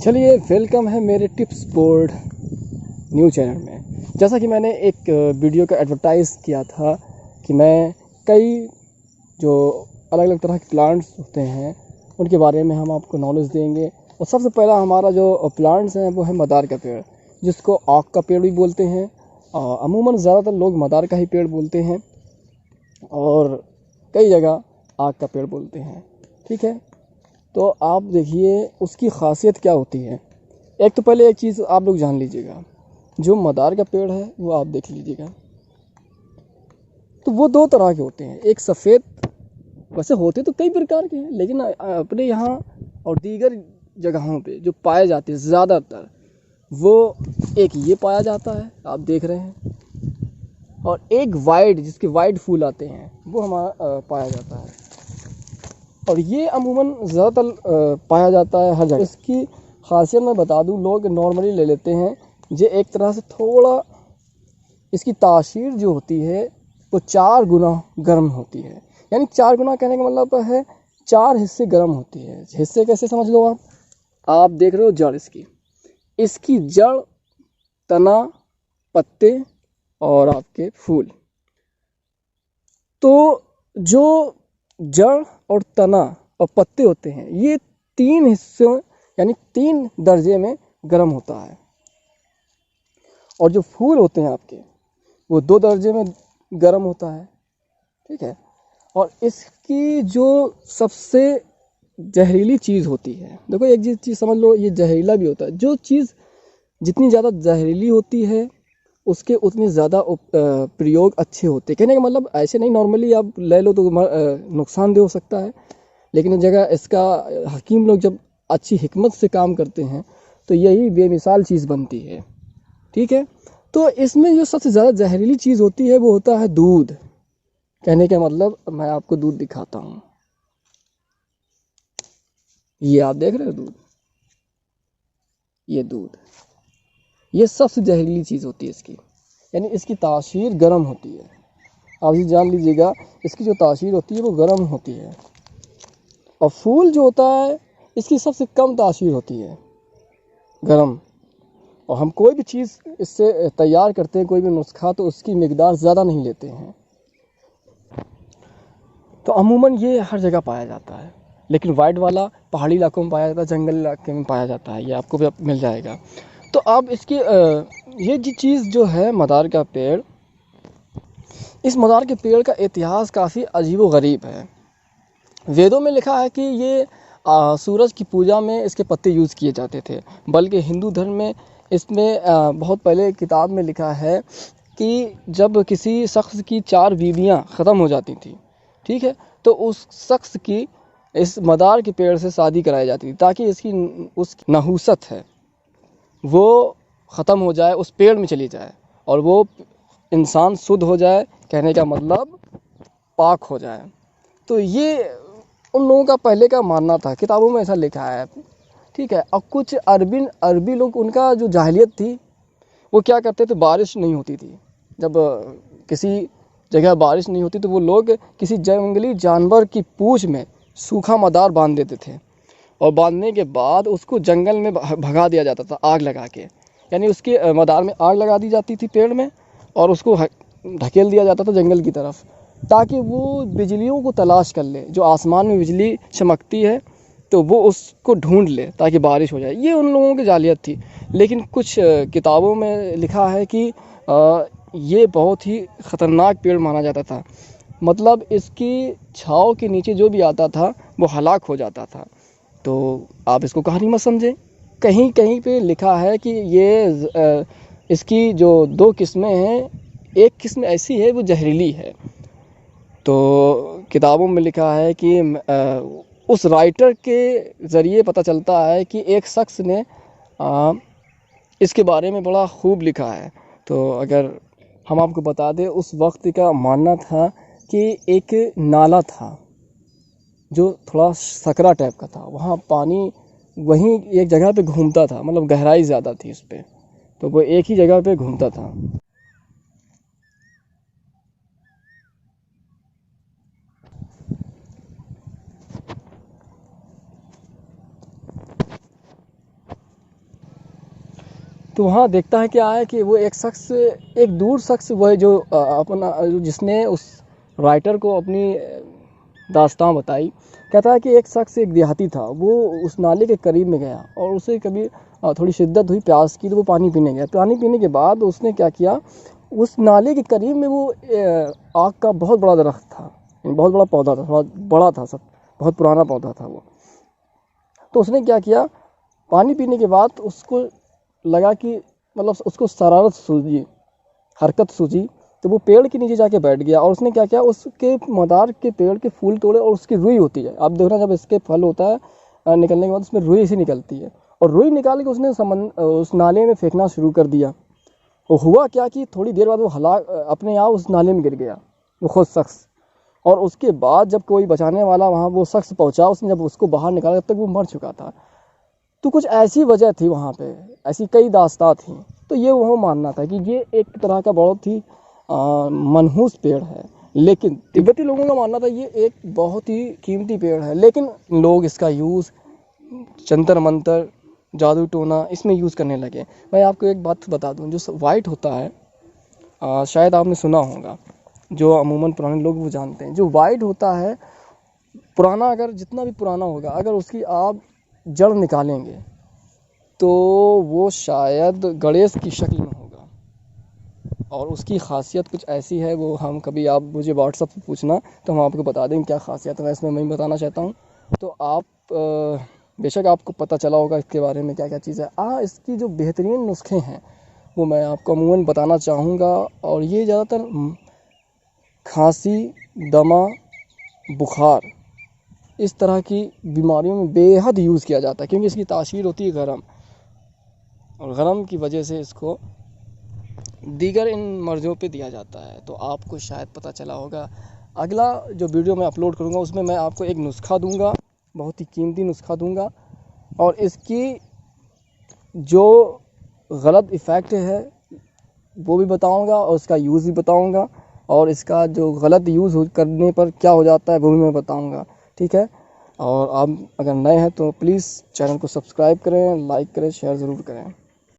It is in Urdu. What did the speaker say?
چلیے ویلکم ہے میرے ٹپس بورڈ نیو چینل میں. جیسا کہ میں نے ایک ویڈیو کا ایڈورٹائز کیا تھا کہ میں کئی جو الگ الگ طرح کے پلانٹس ہوتے ہیں ان کے بارے میں ہم آپ کو نالج دیں گے. اور سب سے پہلا ہمارا جو پلانٹس ہیں وہ ہے مدار کا پیڑ، جس کو آک کا پیڑ بھی بولتے ہیں. عموماً زیادہ تر لوگ مدار کا ہی پیڑ بولتے ہیں اور کئی جگہ آک کا پیڑ بولتے ہیں. ٹھیک ہے، تو آپ دیکھیے اس کی خاصیت کیا ہوتی ہے. ایک تو پہلے ایک چیز آپ لوگ جان لیجیے گا، جو مدار کا پیڑ ہے وہ آپ دیکھ لیجیے گا تو وہ دو طرح کے ہوتے ہیں. ایک سفید، ویسے ہوتے تو کئی پرکار کے ہیں لیکن اپنے یہاں اور دیگر جگہوں پہ جو پائے جاتے ہیں زیادہ تر، وہ ایک یہ پایا جاتا ہے آپ دیکھ رہے ہیں، اور ایک وائٹ جس کے وائٹ پھول آتے ہیں وہ ہمارا پایا جاتا ہے. اور یہ عموماً زیادہ تر پایا جاتا ہے ہر جگہ. اس کی خاصیت میں بتا دوں، لوگ نارملی لے لیتے ہیں. یہ ایک طرح سے تھوڑا اس کی تاثیر جو ہوتی ہے وہ 4 گنا گرم ہوتی ہے. یعنی 4 گنا کہنے کا مطلب ہے 4 حصے گرم ہوتی ہے. حصے کیسے سمجھ لو آپ دیکھ رہے ہو جڑ اس کی جڑ، تنا، پتے اور آپ کے پھول. تو جو جڑ اور تنا اور پتے ہوتے ہیں یہ 3 حصوں یعنی 3 درجے میں گرم ہوتا ہے، اور جو پھول ہوتے ہیں آپ کے وہ 2 درجے میں گرم ہوتا ہے. ٹھیک ہے، اور اس کی جو سب سے زہریلی چیز ہوتی ہے، دیکھو ایک چیز سمجھ لو، یہ زہریلا بھی ہوتا ہے. جو چیز جتنی زیادہ زہریلی ہوتی ہے اس کے اتنے زیادہ پریوگ اچھے ہوتے ہیں. کہنے کا مطلب ایسے نہیں نارملی آپ لے لو تو نقصان دہ ہو سکتا ہے، لیکن جگہ اس کا حکیم لوگ جب اچھی حکمت سے کام کرتے ہیں تو یہی بے مثال چیز بنتی ہے. ٹھیک ہے، تو اس میں جو سب سے زیادہ زہریلی چیز ہوتی ہے وہ ہوتا ہے دودھ. کہنے کا مطلب میں آپ کو دودھ دکھاتا ہوں. یہ آپ دیکھ رہے ہو دودھ، یہ دودھ، یہ سب سے زہریلی چیز ہوتی ہے اس کی. یعنی اس کی تاثیر گرم ہوتی ہے. آپ یہ جان لیجیے گا اس کی جو تاثیر ہوتی ہے وہ گرم ہوتی ہے. اور پھول جو ہوتا ہے اس کی سب سے کم تاثیر ہوتی ہے، گرم. اور ہم کوئی بھی چیز اس سے تیار کرتے ہیں، کوئی بھی نسخہ، تو اس کی مقدار زیادہ نہیں لیتے ہیں. تو عموماً یہ ہر جگہ پایا جاتا ہے، لیکن وائٹ والا پہاڑی علاقوں میں پایا جاتا ہے، جنگل علاقے میں پایا جاتا ہے. یہ آپ کو بھی مل جائے گا. تو اب اس کی یہ چیز جو ہے مدار کا پیڑ، اس مدار کے پیڑ کا اتہاس کافی عجیب و غریب ہے. ویدوں میں لکھا ہے کہ یہ سورج کی پوجا میں اس کے پتے یوز کیے جاتے تھے. بلکہ ہندو دھرم میں اس میں بہت پہلے کتاب میں لکھا ہے کہ جب کسی شخص کی 4 بیویاں ختم ہو جاتی تھیں، ٹھیک ہے، تو اس شخص کی اس مدار کے پیڑ سے شادی کرائی جاتی تھی تاکہ اس کی نحوست ہے وہ ختم ہو جائے، اس پیڑ میں چلی جائے اور وہ انسان شدھ ہو جائے. کہنے کا مطلب پاک ہو جائے. تو یہ ان لوگوں کا پہلے کا ماننا تھا، کتابوں میں ایسا لکھا ہے. ٹھیک ہے، اب کچھ عربی لوگ، ان کا جو جاہلیت تھی وہ کیا کرتے تھے، بارش نہیں ہوتی تھی، جب کسی جگہ بارش نہیں ہوتی تو وہ لوگ کسی جنگلی جانور کی پونچھ میں سوکھا مدار باندھ دیتے تھے، اور باندھنے کے بعد اس کو جنگل میں بھگا دیا جاتا تھا آگ لگا کے. یعنی اس کے مدار میں آگ لگا دی جاتی تھی پیڑ میں، اور اس کو دھکیل دیا جاتا تھا جنگل کی طرف تاکہ وہ بجلیوں کو تلاش کر لے. جو آسمان میں بجلی چمکتی ہے تو وہ اس کو ڈھونڈ لے تاکہ بارش ہو جائے. یہ ان لوگوں کی جاہلیت تھی. لیکن کچھ کتابوں میں لکھا ہے کہ یہ بہت ہی خطرناک پیڑ مانا جاتا تھا. مطلب اس کی چھاؤں کے نیچے جو بھی آتا تھا وہ ہلاک ہو جاتا تھا. تو آپ اس کو کہانی مت سمجھیں. کہیں کہیں پہ لکھا ہے کہ یہ اس کی جو 2 قسمیں ہیں، ایک قسم ایسی ہے وہ زہریلی ہے. تو کتابوں میں لکھا ہے کہ اس رائٹر کے ذریعے پتہ چلتا ہے کہ ایک شخص نے اس کے بارے میں بڑا خوب لکھا ہے. تو اگر ہم آپ کو بتا دیں، اس وقت کا ماننا تھا کہ ایک نالا تھا جو تھوڑا سکرا ٹائپ کا تھا، وہاں پانی وہیں ایک جگہ پہ گھومتا تھا، مطلب گہرائی زیادہ تھی اس پہ، تو وہ ایک ہی جگہ پہ گھومتا تھا. تو وہاں دیکھتا ہے کیا ہے کہ وہ ایک دور شخص وہ ہے جو اپنا جس نے اس رائٹر کو اپنی داستان بتائی، کہتا ہے کہ ایک شخص ایک دیہاتی تھا، وہ اس نالے کے قریب میں گیا اور اسے کبھی تھوڑی شدت ہوئی پیاس کی تو وہ پانی پینے گیا۔ پانی پینے کے بعد اس نے کیا کیا، اس نالے کے قریب میں وہ آگ کا بہت بڑا درخت تھا، بہت بڑا پودا تھا، بہت بڑا تھا، بہت پرانا پودا تھا وہ۔ تو اس نے کیا کیا، پانی پینے کے بعد اس کو لگا کہ مطلب اس کو شرارت سوجی، حرکت سوجی، تو وہ پیڑ کے نیچے جا کے بیٹھ گیا اور اس نے کیا کیا، اس کے مدار کے پیڑ کے پھول توڑے اور اس کی روئی ہوتی ہے، آپ دیکھنا جب اس کے پھل ہوتا ہے نکلنے کے بعد اس میں روئی سی نکلتی ہے، اور روئی نکال کے اس نے اس نالے میں پھینکنا شروع کر دیا۔ وہ ہوا کیا کہ تھوڑی دیر بعد وہ اپنے آپ اس نالے میں گر گیا، وہ خود شخص، اور اس کے بعد جب کوئی بچانے والا وہاں وہ شخص پہنچا، اس نے جب اس کو باہر نکالا تب تک وہ مر چکا تھا۔ تو کچھ ایسی وجہ تھی وہاں پہ، ایسی کئی داستان تھیں۔ تو یہ وہ ماننا تھا کہ یہ ایک طرح کا بہت ہی منحوس پیڑ ہے، لیکن تبتی لوگوں کا ماننا تھا یہ ایک بہت ہی قیمتی پیڑ ہے، لیکن لوگ اس کا یوز جنتر منتر، جادو ٹونا اس میں یوز کرنے لگے۔ میں آپ کو ایک بات بتا دوں، جو وائٹ ہوتا ہے، شاید آپ نے سنا ہوگا، جو عموماً پرانے لوگ وہ جانتے ہیں، جو وائٹ ہوتا ہے پرانا، اگر جتنا بھی پرانا ہوگا، اگر اس کی آپ جڑ نکالیں گے تو وہ شاید گنیش کی شکل میں ہوگا، اور اس کی خاصیت کچھ ایسی ہے، وہ ہم کبھی آپ مجھے واٹس ایپ پہ پوچھنا تو ہم آپ کو بتا دیں گے کیا خاصیت ہے، اس میں بتانا چاہتا ہوں۔ تو آپ بے شک آپ کو پتہ چلا ہوگا اس کے بارے میں کیا کیا چیز ہے۔ اس کی جو بہترین نسخے ہیں وہ میں آپ کو عموماً بتانا چاہوں گا، اور یہ زیادہ تر کھانسی، دمہ، بخار، اس طرح کی بیماریوں میں بے حد یوز کیا جاتا ہے، کیونکہ اس کی تاثیر ہوتی ہے گرم، اور گرم کی وجہ سے اس کو دیگر ان مرضوں پہ دیا جاتا ہے۔ تو آپ کو شاید پتہ چلا ہوگا۔ اگلا جو ویڈیو میں اپلوڈ کروں گا اس میں آپ کو ایک نسخہ دوں گا، بہت ہی قیمتی نسخہ دوں گا، اور اس کی جو غلط ایفیکٹ ہے وہ بھی بتاؤں گا، اور اس کا یوز بھی بتاؤں گا، اور اس کا جو غلط یوز کرنے پر کیا ہو جاتا ہے وہ بھی میں بتاؤں گا، ٹھیک ہے؟ اور آپ اگر نئے ہیں تو پلیز چینل کو سبسکرائب کریں، لائک کریں، شیئر ضرور کریں۔